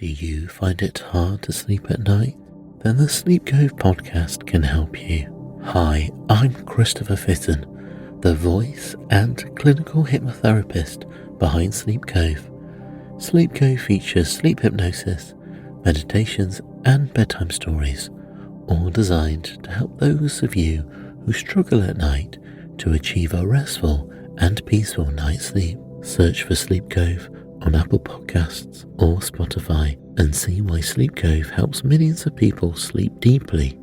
Do you find it hard to sleep at night? Then the Sleep Cove podcast can help you. Hi, I'm Christopher Fitton, the voice and clinical hypnotherapist behind Sleep Cove. Sleep Cove features sleep hypnosis, meditations and bedtime stories, all designed to help those of you who struggle at night to achieve a restful and peaceful night's sleep. Search for Sleep Cove on Apple Podcasts or Spotify and see why Sleep Cove helps millions of people sleep deeply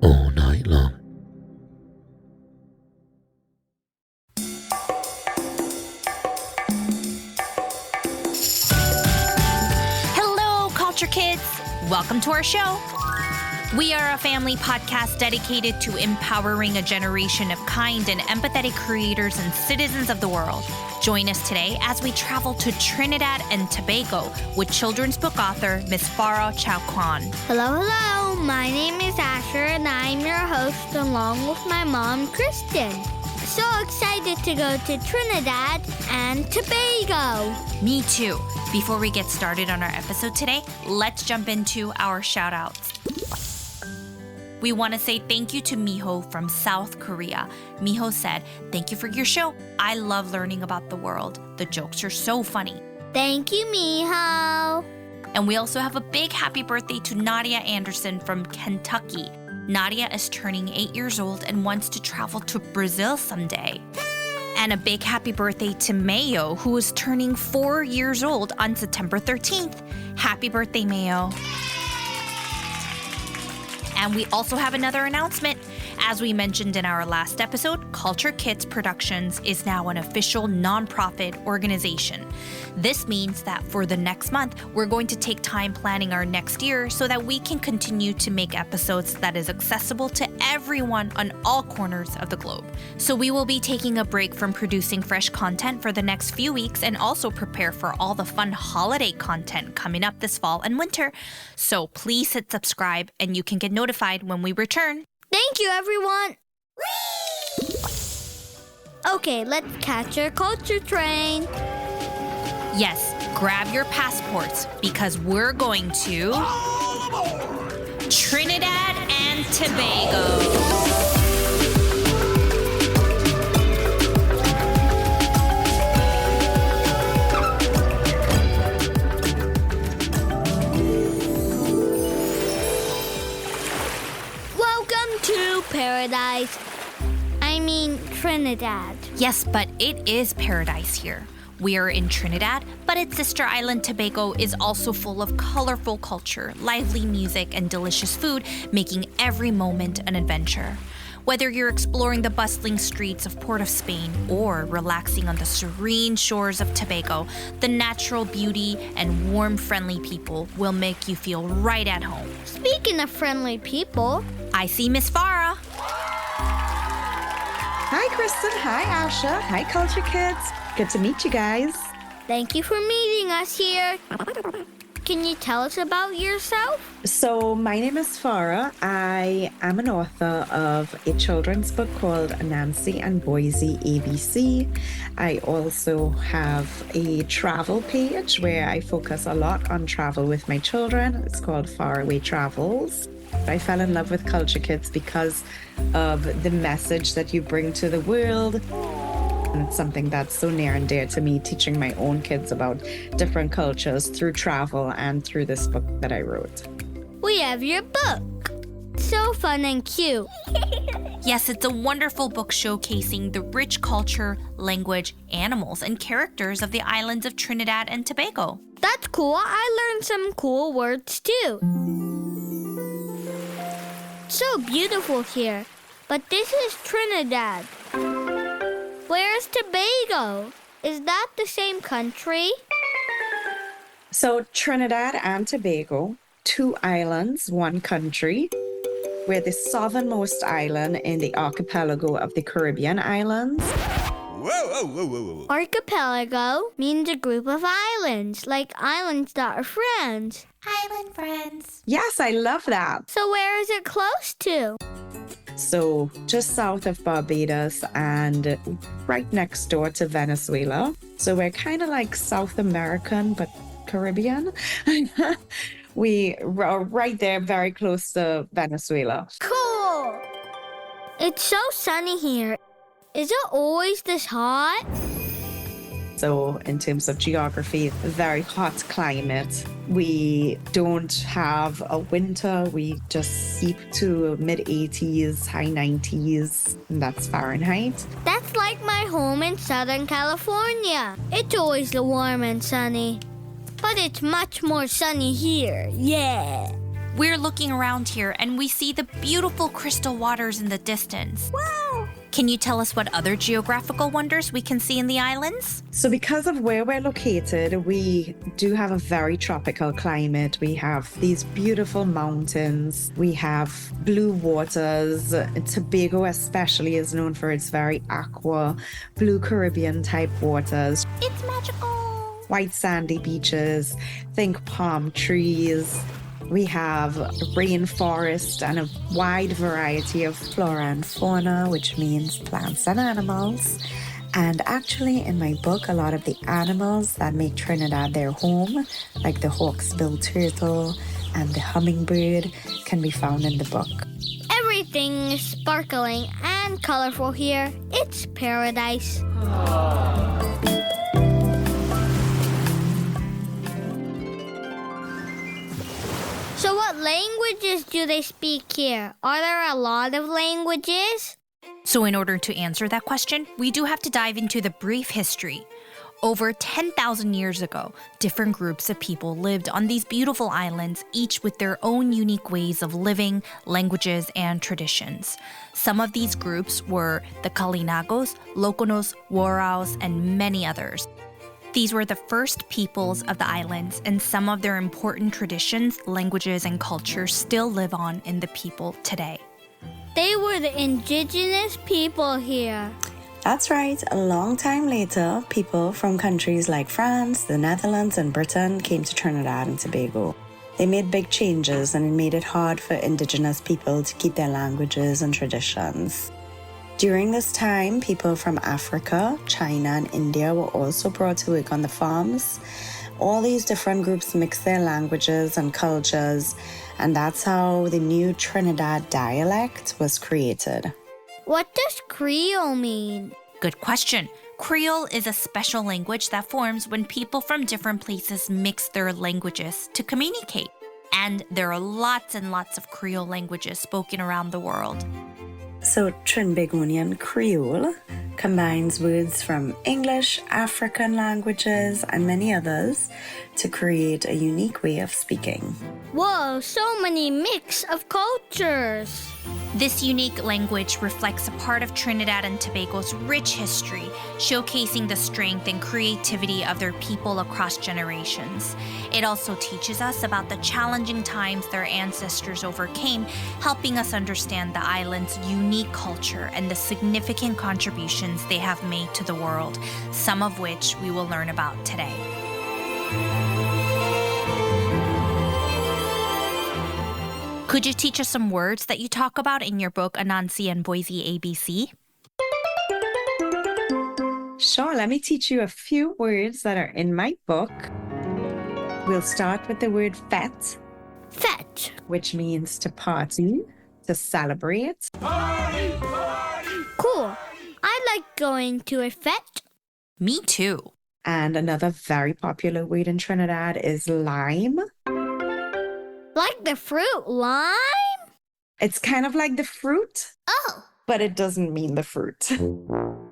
all night long. Hello, Culture Kids! Welcome to our show. We are a family podcast dedicated to empowering a generation of kind and empathetic creators and citizens of the world. Join us today as we travel to Trinidad and Tobago with children's book author Miss Farrah Chow Quan. Hello. My name is Asher and I'm your host along with my mom, Kristen. So excited to go to Trinidad and Tobago. Me too. Before we get started on our episode today, let's jump into our shout-outs. We want to say thank you to Miho from South Korea. Miho said, "Thank you for your show. I love learning about the world. The jokes are so funny." Thank you, Miho. And we also have a big happy birthday to Nadia Anderson from Kentucky. Nadia is turning 8 years old and wants to travel to Brazil someday. And a big happy birthday to Mayo, who is turning 4 years old on September 13th. Happy birthday, Mayo. And we also have another announcement. As we mentioned in our last episode, Culture Kids Productions is now an official nonprofit organization. This means that for the next month, we're going to take time planning our next year so that we can continue to make episodes that is accessible to everyone on all corners of the globe. So we will be taking a break from producing fresh content for the next few weeks and also prepare for all the fun holiday content coming up this fall and winter. So please hit subscribe and you can get notified when we return. Thank you, everyone. Okay, let's catch our culture train. Yes, grab your passports because we're going to Trinidad and Tobago. Paradise. I mean Trinidad. Yes, but it is paradise here. We are in Trinidad, but its sister island Tobago is also full of colorful culture, lively music, and delicious food, making every moment an adventure. Whether you're exploring the bustling streets of Port of Spain or relaxing on the serene shores of Tobago, the natural beauty and warm, friendly people will make you feel right at home. Speaking of friendly people, I see Miss Farrah. Hi, Kristen. Hi, Asha. Hi, Culture Kids. Good to meet you guys. Thank you for meeting us here. Can you tell us about yourself? So, my name is Farrah. I am an author of a children's book called Anansi and Boisie ABC. I also have a travel page where I focus a lot on travel with my children. It's called Faraway Travels. I fell in love with Culture Kids because of the message that you bring to the world. And it's something that's so near and dear to me, teaching my own kids about different cultures through travel and through this book that I wrote. We have your book. So fun and cute. Yes, it's a wonderful book showcasing the rich culture, language, animals, and characters of the islands of Trinidad and Tobago. That's cool. I learned some cool words too. So beautiful here. But this is Trinidad. Where's Tobago? Is that the same country? So Trinidad and Tobago, 2 islands, 1 country. We're the southernmost island in the archipelago of the Caribbean islands. Whoa. Archipelago means a group of islands, like islands that are friends. Island friends. Yes, I love that. So where is it close to? So just south of Barbados and right next door to Venezuela. So we're kind of like South American, but Caribbean. We are right there, very close to Venezuela. Cool! It's so sunny here. Is it always this hot? So in terms of geography, very hot climate. We don't have a winter. We just seep to mid-80s, high 90s, and that's Fahrenheit. That's like my home in Southern California. It's always warm and sunny. But it's much more sunny here. Yeah! We're looking around here and we see the beautiful crystal waters in the distance. Wow! Can you tell us what other geographical wonders we can see in the islands? So because of where we're located, we do have a very tropical climate. We have these beautiful mountains. We have blue waters. Tobago especially is known for its very aqua, blue Caribbean type waters. It's magical. White sandy beaches, think palm trees. We have rainforest and a wide variety of flora and fauna, which means plants and animals. And actually, in my book, a lot of the animals that make Trinidad their home, like the hawksbill turtle and the hummingbird, can be found in the book. Everything is sparkling and colorful here. It's paradise. So what languages do they speak here? Are there a lot of languages? So in order to answer that question, we do have to dive into the brief history. Over 10,000 years ago, different groups of people lived on these beautiful islands, each with their own unique ways of living, languages, and traditions. Some of these groups were the Kalinagos, Loconos, Waraos, and many others. These were the first peoples of the islands, and some of their important traditions, languages, and cultures still live on in the people today. They were the indigenous people here. That's right. A long time later, people from countries like France, the Netherlands, and Britain came to Trinidad and Tobago. They made big changes, and it made it hard for indigenous people to keep their languages and traditions. During this time, people from Africa, China, and India were also brought to work on the farms. All these different groups mixed their languages and cultures, and that's how the new Trinidad dialect was created. What does Creole mean? Good question. Creole is a special language that forms when people from different places mix their languages to communicate. And there are lots and lots of Creole languages spoken around the world. So Trinidadian Creole combines words from English, African languages, and many others to create a unique way of speaking. Whoa, so many mix of cultures. This unique language reflects a part of Trinidad and Tobago's rich history, showcasing the strength and creativity of their people across generations. It also teaches us about the challenging times their ancestors overcame, helping us understand the island's unique culture and the significant contributions they have made to the world, some of which we will learn about today. Could you teach us some words that you talk about in your book, Anansi and Boisie ABC? Sure, let me teach you a few words that are in my book. We'll start with the word fête, Fetch. which means to party, to celebrate. Cool. I like going to a fete. Me too. And another very popular word in Trinidad is lime. Like the fruit lime? It's kind of like the fruit, Oh. but it doesn't mean the fruit.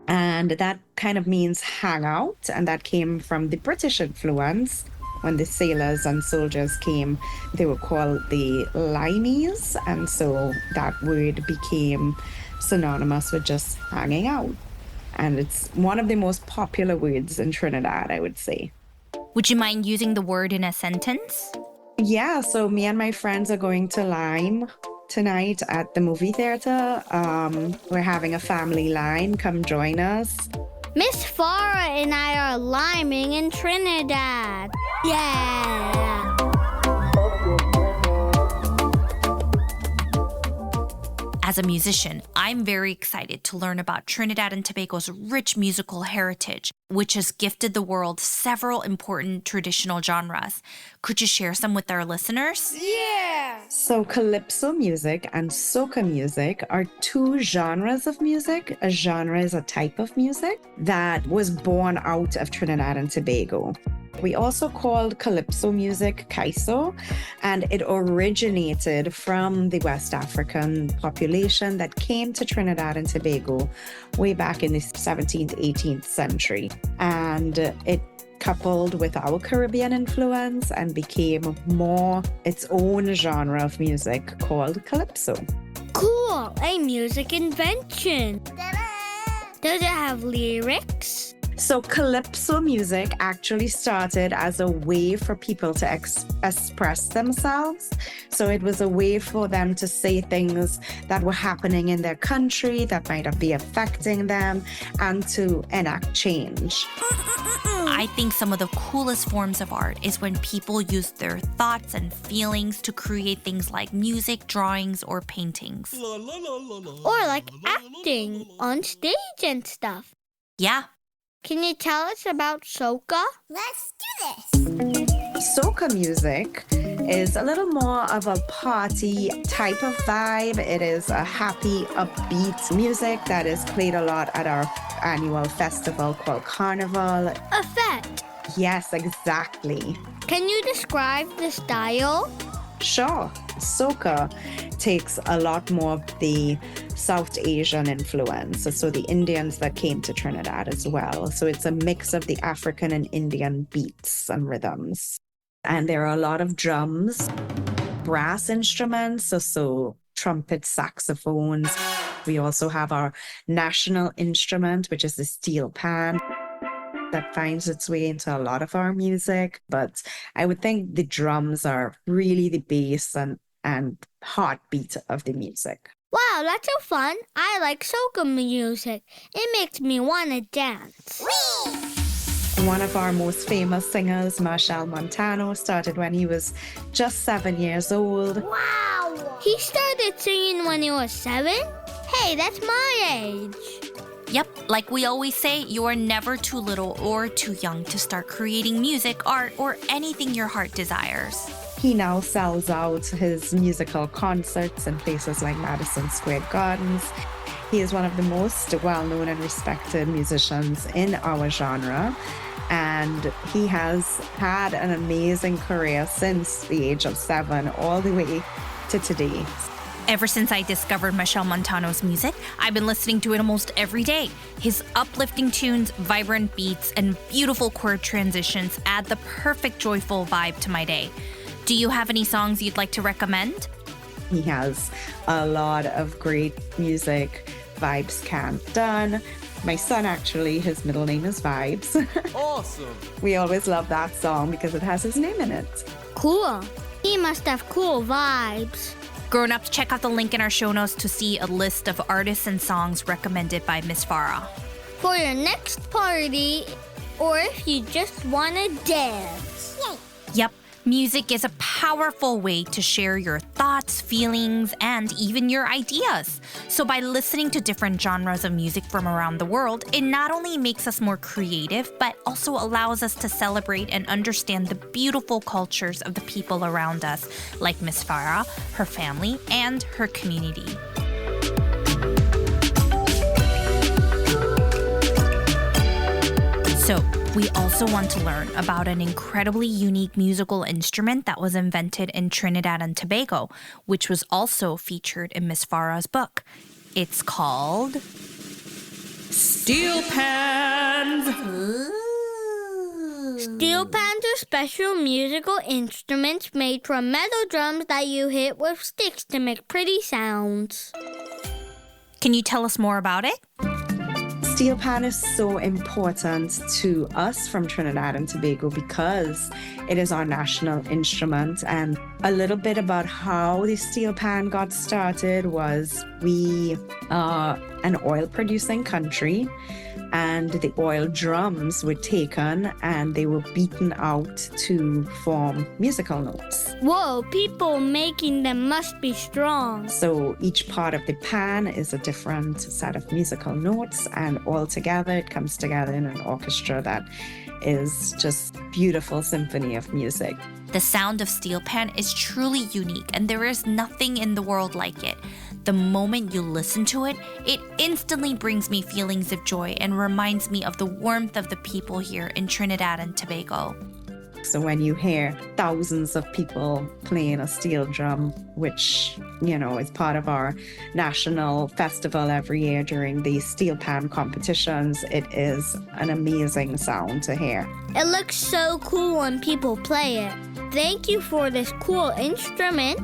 And that kind of means hang out, and that came from the British influence. When the sailors and soldiers came, they were called the limeys, and so that word became synonymous with just hanging out. And it's one of the most popular words in Trinidad, I would say. Would you mind using the word in a sentence? Yeah, so me and my friends are going to Lime tonight at the movie theater. We're having a family lime. Come join us. Miss Farrah and I are liming in Trinidad. Yeah. As a musician, I'm very excited to learn about Trinidad and Tobago's rich musical heritage. which has gifted the world several important traditional genres. Could you share some with our listeners? So Calypso music and Soca music are two genres of music. A genre is a type of music that was born out of Trinidad and Tobago. We also called Calypso music Kaiso, and it originated from the West African population that came to Trinidad and Tobago way back in the 17th, 18th century. And it coupled with our Caribbean influence and became more its own genre of music called Calypso. Cool, a music invention. Does it have lyrics? So Calypso music actually started as a way for people to express themselves. So it was a way for them to say things that were happening in their country that might be affecting them and to enact change. I think some of the coolest forms of art is when people use their thoughts and feelings to create things like music, drawings, or paintings. Or like acting on stage and stuff. Yeah. Can you tell us about soca? Let's do this! Soca music is a little more of a party type of vibe. It is a happy, upbeat music that is played a lot at our annual festival called Carnival. A fete. Yes, exactly. Can you describe the style? Sure. Soca takes a lot more of the South Asian influence, so the Indians that came to Trinidad as well. So it's a mix of the African and Indian beats and rhythms. And there are a lot of drums, brass instruments, so trumpets, saxophones. We also have our national instrument, which is the Steelpan, that finds its way into a lot of our music. But I would think the drums are really the bass and heartbeat of the music. Wow, that's so fun. I like soca music. It makes me want to dance. One of our most famous singers, Machel Montano, started when he was just 7 years old. Wow! He started singing when he was 7? Hey, that's my age. Yep, like we always say, you are never too little or too young to start creating music, art, or anything your heart desires. He now sells out his musical concerts in places like Madison Square Gardens. He is one of the most well-known and respected musicians in our genre, and he has had an amazing career since the age of 7 all the way to today. Ever since I discovered Machel Montano's music, I've been listening to it almost every day. His uplifting tunes, vibrant beats, and beautiful chord transitions add the perfect joyful vibe to my day. Do you have any songs you'd like to recommend? He has a lot of great music. Vibes Can't Done. My son, actually, his middle name is Vibes. Awesome! We always love that song because it has his name in it. Cool. He must have cool vibes. Grown-ups, check out the link in our show notes to see a list of artists and songs recommended by Miss Farrah. For your next party, or if you just want to dance. Yay! Yep, music is a powerful way to share your thoughts, feelings, and even your ideas. So by listening to different genres of music from around the world, it not only makes us more creative, but also allows us to celebrate and understand the beautiful cultures of the people around us, like Miss Farrah, her family, and her community. So, we also want to learn about an incredibly unique musical instrument that was invented in Trinidad and Tobago, which was also featured in Miss Farrah's book. It's called Steelpans. Steelpans are special musical instruments made from metal drums that you hit with sticks to make pretty sounds. Can you tell us more about it? Steelpan is so important to us from Trinidad and Tobago because it is our national instrument. And a little bit about how the steelpan got started was we are an oil producing country, and the oil drums were taken and they were beaten out to form musical notes. Whoa, people making them must be strong. So each part of the pan is a different set of musical notes, and all together it comes together in an orchestra that is just beautiful symphony of music. The sound of Steelpan is truly unique, and there is nothing in the world like it. The moment you listen to it, it instantly brings me feelings of joy and reminds me of the warmth of the people here in Trinidad and Tobago. So when you hear thousands of people playing a steel drum, which, is part of our national festival every year during the Steelpan competitions, it is an amazing sound to hear. It looks so cool when people play it. Thank you for this cool instrument.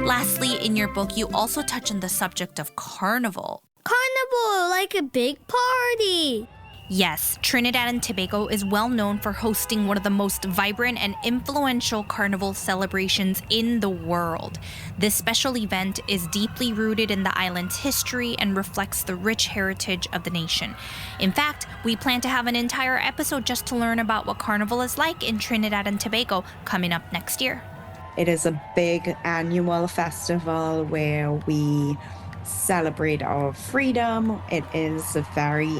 Lastly, in your book, you also touch on the subject of Carnival. Carnival, like a big party. Yes, Trinidad and Tobago is well known for hosting one of the most vibrant and influential carnival celebrations in the world. This special event is deeply rooted in the island's history and reflects the rich heritage of the nation. In fact, we plan to have an entire episode just to learn about what Carnival is like in Trinidad and Tobago coming up next year. It is a big annual festival where we celebrate our freedom. It is very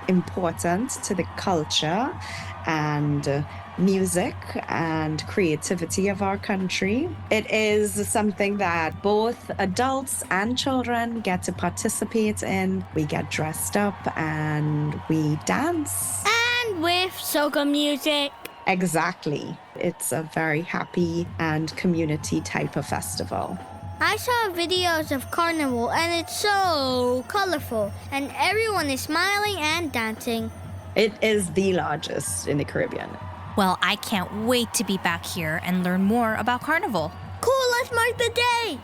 important to the culture and music and creativity of our country. It is something that both adults and children get to participate in. We get dressed up and we dance. And with soca music. Exactly. It's a very happy and community type of festival. I saw videos of Carnival and it's so colorful and everyone is smiling and dancing. It is the largest in the Caribbean. Well, I can't wait to be back here and learn more about Carnival. Cool, let's mark the day.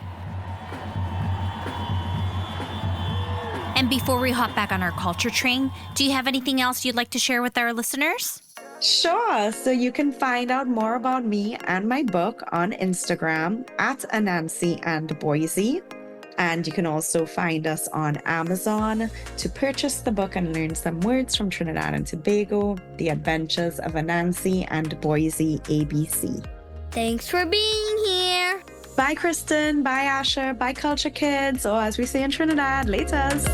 And before we hop back on our culture train, do you have anything else you'd like to share with our listeners? Sure. So you can find out more about me and my book on Instagram at Anansi and Boisie. And you can also find us on Amazon to purchase the book and learn some words from Trinidad and Tobago, The Adventures of Anansi and Boisie ABC. Thanks for being here. Bye, Kristen. Bye, Asher. Bye, Culture Kids. Or as we say in Trinidad, laters.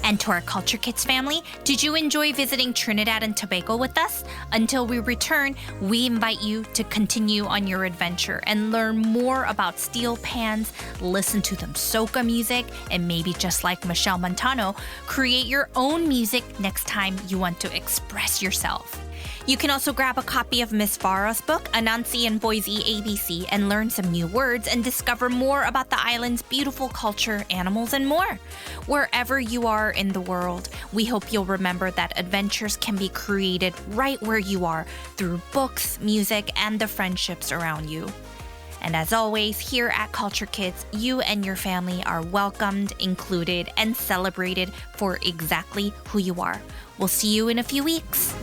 And to our Culture Kids family, did you enjoy visiting Trinidad and Tobago with us? Until we return, we invite you to continue on your adventure and learn more about steel pans, listen to them soca music, and maybe just like Michelle Montano, create your own music next time you want to express yourself. You can also grab a copy of Miss Farrah's book, Anansi and Boisie ABC, and learn some new words and discover more about the island's beautiful culture, animals, and more. Wherever you are in the world, we hope you'll remember that adventures can be created right where you are through books, music, and the friendships around you. And as always, here at Culture Kids, you and your family are welcomed, included, and celebrated for exactly who you are. We'll see you in a few weeks.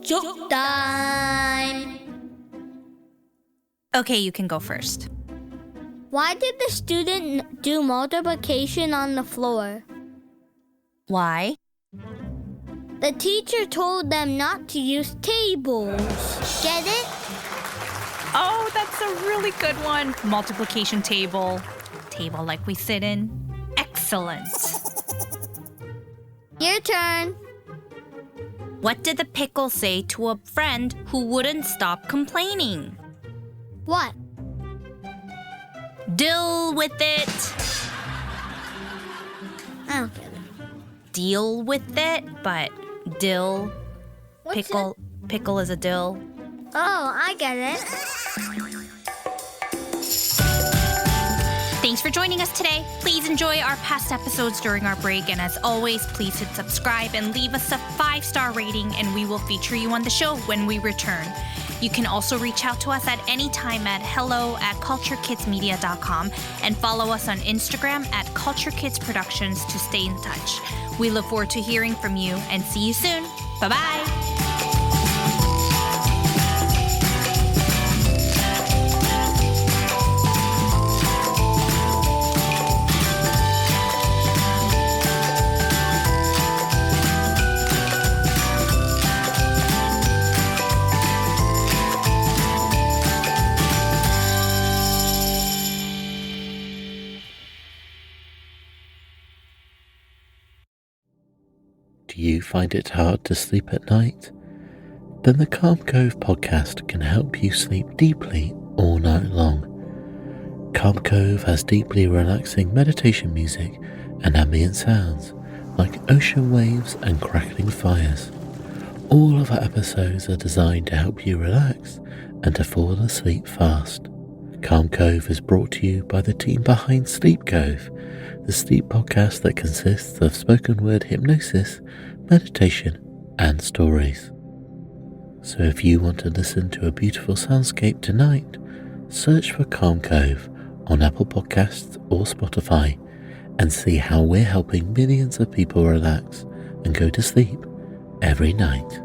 Joke time! Okay, you can go first. Why did the student do multiplication on the floor? Why? The teacher told them not to use tables. Get it? Oh, that's a really good one. Multiplication table. Table like we sit in. Excellent. Your turn. What did the pickle say to a friend who wouldn't stop complaining? What? Deal with it. I don't get it. Deal with it, but dill. What's Pickle. Pickle is a dill. Oh, I get it. Thanks for joining us today. Please enjoy our past episodes during our break. And as always, please hit subscribe and leave us a 5-star rating, and we will feature you on the show when we return. You can also reach out to us at any time at hello@culturekidsmedia.com and follow us on Instagram at Culture Kids Productions to stay in touch. We look forward to hearing from you and see you soon. Bye-bye. Do you find it hard to sleep at night? Then the Calm Cove podcast can help you sleep deeply all night long. Calm Cove has deeply relaxing meditation music and ambient sounds like ocean waves and crackling fires. All of our episodes are designed to help you relax and to fall asleep fast. Calm Cove is brought to you by the team behind Sleep Cove, the sleep podcast that consists of spoken word hypnosis, meditation, and stories. So if you want to listen to a beautiful soundscape tonight, search for Calm Cove on Apple Podcasts or Spotify and see how we're helping millions of people relax and go to sleep every night.